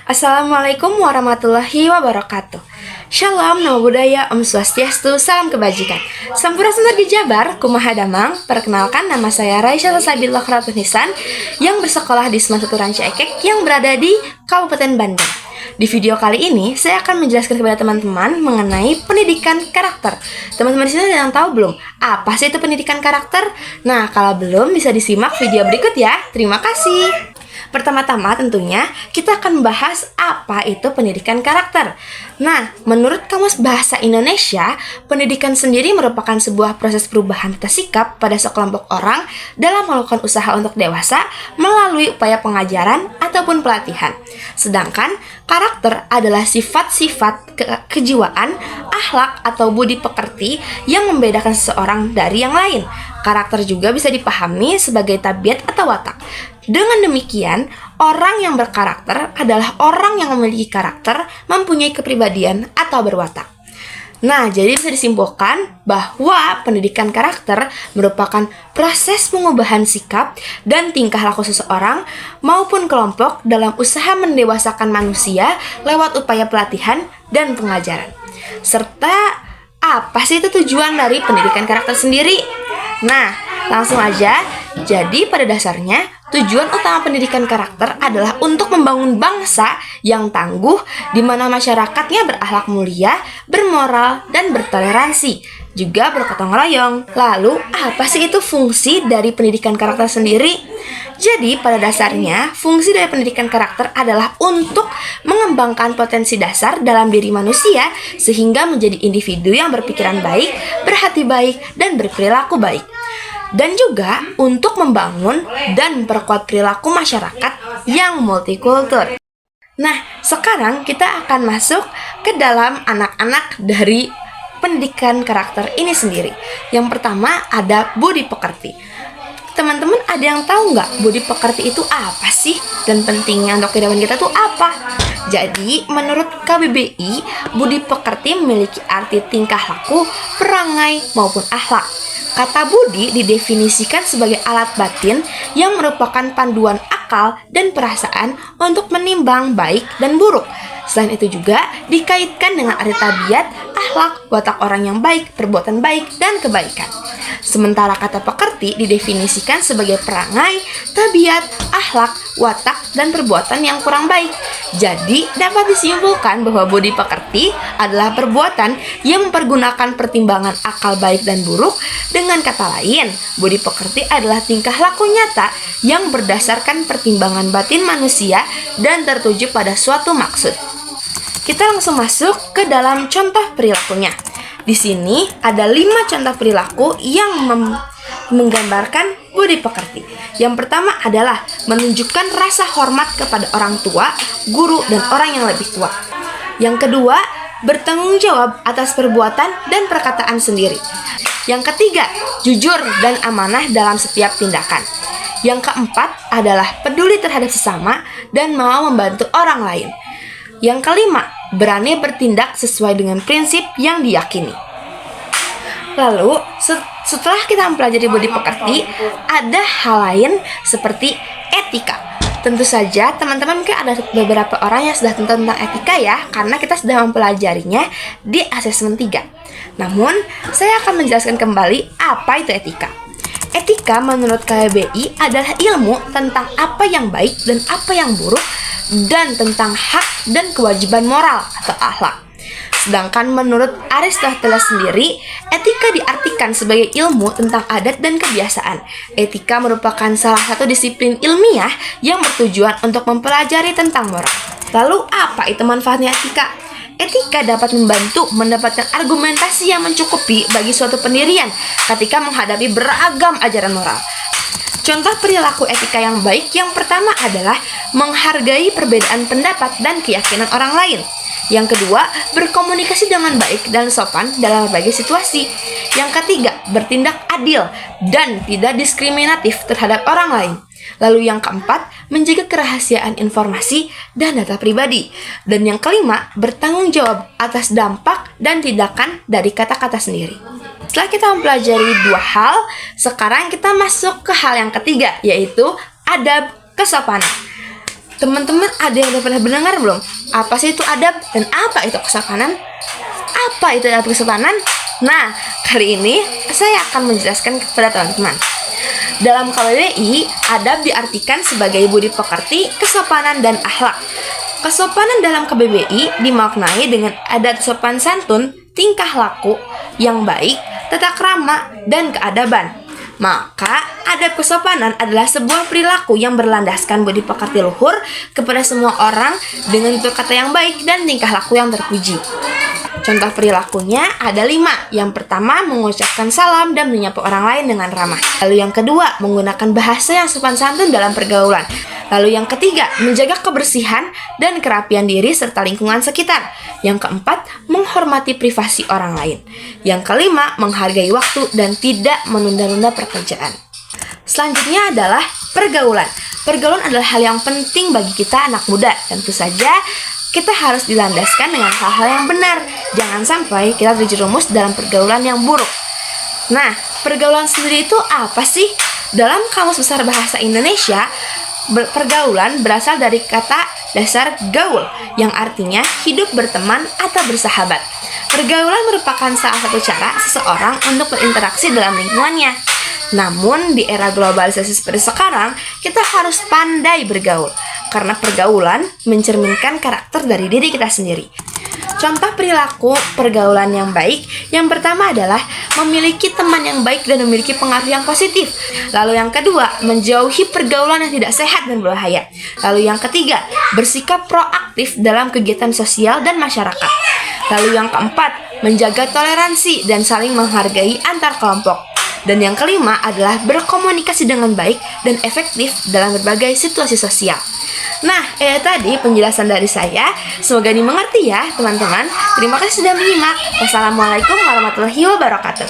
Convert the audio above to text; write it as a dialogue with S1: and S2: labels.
S1: Assalamualaikum warahmatullahi wabarakatuh. Shalom, namo buddhaya, om swastiastu, salam kebajikan. Sampurasun Targi Jabar, kumaha damang. Perkenalkan, nama saya Raisya Sabillah Ratunisan yang bersekolah di Semansa Ranca Ekek yang berada di Kabupaten Bandung. Di video kali ini, saya akan menjelaskan kepada teman-teman mengenai pendidikan karakter. Teman-teman di sini ada yang tahu belum? Apa sih itu pendidikan karakter? Nah, kalau belum, bisa disimak video berikut ya. Terima kasih. Pertama-tama tentunya kita akan membahas apa itu pendidikan karakter. Nah, menurut Kamus Bahasa Indonesia, pendidikan sendiri merupakan sebuah proses perubahan tata sikap pada sekelompok orang dalam melakukan usaha untuk dewasa melalui upaya pengajaran ataupun pelatihan. Sedangkan karakter adalah sifat-sifat kejiwaan, akhlak atau budi pekerti yang membedakan seseorang dari yang lain. Karakter juga bisa dipahami sebagai tabiat atau watak. Dengan demikian, orang yang berkarakter adalah orang yang memiliki karakter, mempunyai kepribadian atau berwatak. Nah, jadi bisa disimpulkan bahwa pendidikan karakter merupakan proses pengubahan sikap dan tingkah laku seseorang maupun kelompok dalam usaha mendewasakan manusia lewat upaya pelatihan dan pengajaran. Serta apa sih itu tujuan dari pendidikan karakter sendiri? Nah, langsung aja. Jadi pada dasarnya, tujuan utama pendidikan karakter adalah untuk membangun bangsa yang tangguh, di mana masyarakatnya berakhlak mulia, bermoral, dan bertoleransi, juga bergotong royong. Lalu, apa sih itu fungsi dari pendidikan karakter sendiri? Jadi, pada dasarnya, fungsi dari pendidikan karakter adalah untuk mengembangkan potensi dasar dalam diri manusia, sehingga menjadi individu yang berpikiran baik, berhati baik, dan berperilaku baik. Dan juga untuk membangun dan memperkuat perilaku masyarakat yang multikultur. Nah, sekarang kita akan masuk ke dalam anak-anak dari pendidikan karakter ini sendiri. Yang pertama ada budi pekerti. Teman-teman ada yang tahu nggak budi pekerti itu apa sih? Dan pentingnya untuk kehidupan kita tuh apa? Jadi, menurut KBBI, budi pekerti memiliki arti tingkah laku, perangai, maupun akhlak. Kata budi didefinisikan sebagai alat batin yang merupakan panduan akal dan perasaan untuk menimbang baik dan buruk. Selain itu juga dikaitkan dengan arti tabiat, akhlak, watak orang yang baik, perbuatan baik, dan kebaikan. Sementara kata pekerti didefinisikan sebagai perangai, tabiat, akhlak, watak, dan perbuatan yang kurang baik. Jadi, dapat disimpulkan bahwa budi pekerti adalah perbuatan yang mempergunakan pertimbangan akal baik dan buruk. Dengan kata lain, budi pekerti adalah tingkah laku nyata yang berdasarkan pertimbangan batin manusia dan tertuju pada suatu maksud. Kita langsung masuk ke dalam contoh perilakunya. Di sini ada 5 contoh perilaku yang menggambarkan budi pekerti. Yang pertama adalah menunjukkan rasa hormat kepada orang tua, guru, dan orang yang lebih tua. Yang kedua, bertanggung jawab atas perbuatan dan perkataan sendiri. Yang ketiga, jujur dan amanah dalam setiap tindakan. Yang keempat adalah peduli terhadap sesama dan mau membantu orang lain. Yang kelima, berani bertindak sesuai dengan prinsip yang diyakini. Lalu, setelah kita mempelajari budi pekerti, ada hal lain seperti etika. Tentu saja teman-teman mungkin ada beberapa orang yang sudah tahu tentang etika ya, karena kita sudah mempelajarinya di asesmen 3. Namun, saya akan menjelaskan kembali apa itu etika. Etika menurut KBBI adalah ilmu tentang apa yang baik dan apa yang buruk, dan tentang hak dan kewajiban moral atau akhlak. Sedangkan menurut Aristoteles sendiri, etika diartikan sebagai ilmu tentang adat dan kebiasaan. Etika merupakan salah satu disiplin ilmiah yang bertujuan untuk mempelajari tentang moral. Lalu apa itu manfaatnya etika? Etika dapat membantu mendapatkan argumentasi yang mencukupi bagi suatu pendirian ketika menghadapi beragam ajaran moral. Contoh perilaku etika yang baik yang pertama adalah menghargai perbedaan pendapat dan keyakinan orang lain. Yang kedua, berkomunikasi dengan baik dan sopan dalam berbagai situasi. Yang ketiga, bertindak adil dan tidak diskriminatif terhadap orang lain. Lalu yang keempat, menjaga kerahasiaan informasi dan data pribadi. Dan yang kelima, bertanggung jawab atas dampak dan tindakan dari kata-kata sendiri. Setelah kita mempelajari 2 hal, sekarang kita masuk ke hal yang ketiga, yaitu adab kesopanan. Teman-teman ada yang udah pernah mendengar belum? Apa sih itu adab dan apa itu kesopanan? Apa itu adab kesopanan? Nah, kali ini saya akan menjelaskan kepada teman-teman. Dalam KBBI, adab diartikan sebagai budi pekerti, kesopanan, dan akhlak. Kesopanan dalam KBBI dimaknai dengan adat sopan santun, tingkah laku yang baik, tata krama, dan keadaban. Maka, adab kesopanan adalah sebuah perilaku yang berlandaskan budi pekerti luhur kepada semua orang dengan berkata yang baik dan tingkah laku yang terpuji. Contoh perilakunya ada 5. Yang pertama, mengucapkan salam dan menyapa orang lain dengan ramah. Lalu yang kedua, menggunakan bahasa yang sopan santun dalam pergaulan. Lalu yang ketiga, menjaga kebersihan dan kerapian diri serta lingkungan sekitar. Yang keempat, menghormati privasi orang lain. Yang kelima, menghargai waktu dan tidak menunda-nunda pekerjaan. Selanjutnya adalah pergaulan. Pergaulan adalah hal yang penting bagi kita anak muda. Tentu saja kita harus dilandaskan dengan hal-hal yang benar. Jangan sampai kita terjerumus dalam pergaulan yang buruk. Nah, pergaulan sendiri itu apa sih? Dalam Kamus Besar Bahasa Indonesia, pergaulan berasal dari kata dasar gaul, yang artinya hidup berteman atau bersahabat. Pergaulan merupakan salah satu cara seseorang untuk berinteraksi dalam lingkungannya. Namun, di era globalisasi seperti sekarang, kita harus pandai bergaul, karena pergaulan mencerminkan karakter dari diri kita sendiri. Contoh perilaku pergaulan yang baik, yang pertama adalah memiliki teman yang baik dan memiliki pengaruh yang positif. Lalu yang kedua, menjauhi pergaulan yang tidak sehat dan berbahaya. Lalu yang ketiga, bersikap proaktif dalam kegiatan sosial dan masyarakat. Lalu yang keempat, menjaga toleransi dan saling menghargai antar kelompok. Dan yang kelima adalah berkomunikasi dengan baik dan efektif dalam berbagai situasi sosial. Nah, tadi penjelasan dari saya. Semoga dimengerti ya, teman-teman. Terima kasih sudah menyimak. Wassalamualaikum warahmatullahi wabarakatuh.